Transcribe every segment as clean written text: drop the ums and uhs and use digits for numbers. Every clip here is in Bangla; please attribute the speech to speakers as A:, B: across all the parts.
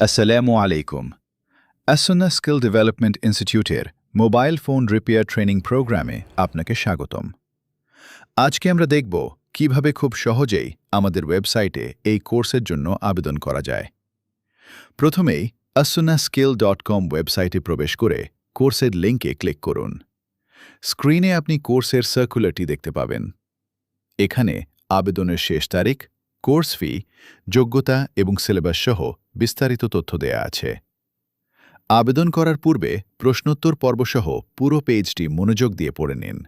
A: আসসালামু আলাইকুম। আসুন্না স্কিল ডেভেলপমেন্ট ইনস্টিটিউটের মোবাইল ফোন রিপেয়ার ট্রেনিং প্রোগ্রামে আপনাকে স্বাগতম। আজকে আমরা দেখব কিভাবে খুব সহজেই আমাদের ওয়েবসাইটে এই কোর্সের জন্য আবেদন করা যায়। প্রথমেই assunnaskill.com ওয়েবসাইটে প্রবেশ করে কোর্সের লিঙ্কে ক্লিক করুন। স্ক্রিনে আপনি কোর্সের সার্কুলারটি দেখতে পাবেন। এখানে আবেদনের শেষ তারিখ, কোর্স ফি, যোগ্যতা এবং সিলেবাস সহ বিস্তারিত তথ্য দেয়া আছে। আবেদন করার পূর্বে প্রশ্নোত্তর পর্বসহ পুরো পেজটি মনোযোগ দিয়ে পড়ে নিন।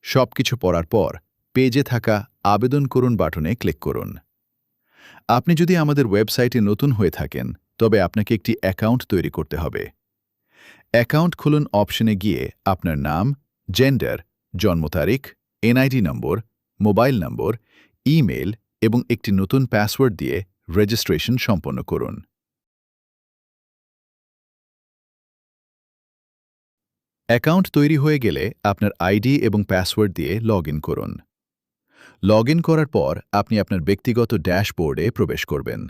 A: সবকিছু পড়ার পর পেজে থাকা আবেদন করুন বাটনে ক্লিক করুন। আপনি যদি আমাদের ওয়েবসাইটে নতুন হয়ে থাকেন তবে আপনাকে একটি অ্যাকাউন্ট তৈরি করতে হবে। অ্যাকাউন্ট খুলুন অপশনে গিয়ে আপনার নাম, জেন্ডার, জন্ম তারিখ, এনআইডি নম্বর, মোবাইল নম্বর, ইমেল এবং একটি নতুন পাসওয়ার্ড দিয়ে রেজিস্ট্রেশন সম্পন্ন করুন। অ্যাকাউন্ট তৈরি হয়ে গেলে আপনার আইডি এবং পাসওয়ার্ড দিয়ে লগ ইন করুন। লগ ইন করার পর আপনি আপনার ব্যক্তিগত ড্যাশবোর্ডে প্রবেশ করবেন।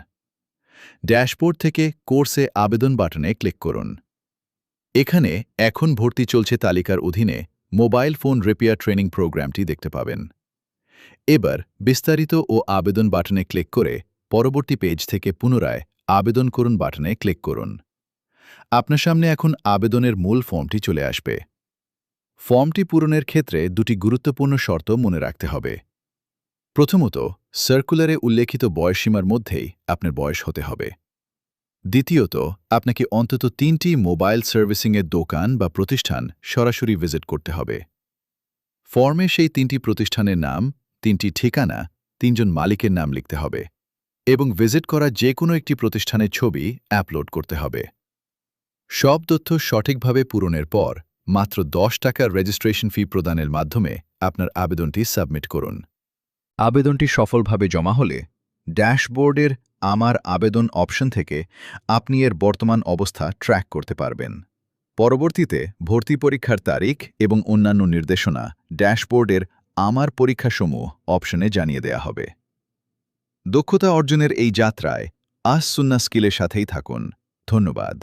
A: ড্যাশবোর্ড থেকে কোর্সে আবেদন বাটনে ক্লিক করুন। এখানে এখন ভর্তি চলছে তালিকার অধীনে মোবাইল ফোন রিপেয়ার ট্রেনিং প্রোগ্রামটি দেখতে পাবেন। এবার বিস্তারিত ও আবেদন বাটনে ক্লিক করে পরবর্তী পেজ থেকে পুনরায় আবেদন করুন বাটনে ক্লিক করুন। আপনার সামনে এখন আবেদনের মূল ফর্মটি চলে আসবে। ফর্মটি পূরণের ক্ষেত্রে দুটি গুরুত্বপূর্ণ শর্ত মনে রাখতে হবে। প্রথমত, সার্কুলারে উল্লেখিত বয়সসীমার মধ্যেই আপনার বয়স হতে হবে। দ্বিতীয়ত, আপনাকে অন্তত 3টি মোবাইল সার্ভিসিংয়ের দোকান বা প্রতিষ্ঠান সরাসরি ভিজিট করতে হবে। ফর্মে সেই 3টি প্রতিষ্ঠানের নাম, 3টি ঠিকানা, 3জন মালিকের নাম লিখতে হবে এবং ভিজিট করা যে কোনো একটি প্রতিষ্ঠানের ছবি আপলোড করতে হবে। সব তথ্য সঠিকভাবে পূরণের পর মাত্র 10 টাকার রেজিস্ট্রেশন ফি প্রদানের মাধ্যমে আপনার আবেদনটি সাবমিট করুন। আবেদনটি সফলভাবে জমা হলে ড্যাশবোর্ডের আমার আবেদন অপশন থেকে আপনি এর বর্তমান অবস্থা ট্র্যাক করতে পারবেন। পরবর্তীতে ভর্তি পরীক্ষার তারিখ এবং অন্যান্য নির্দেশনা ড্যাশবোর্ডের আমার পরীক্ষাসমূহ অপশনে জানিয়ে দেয়া হবে। দক্ষতা অর্জনের এই যাত্রায় আসুন্না স্কিলের সাথেই থাকুন। ধন্যবাদ।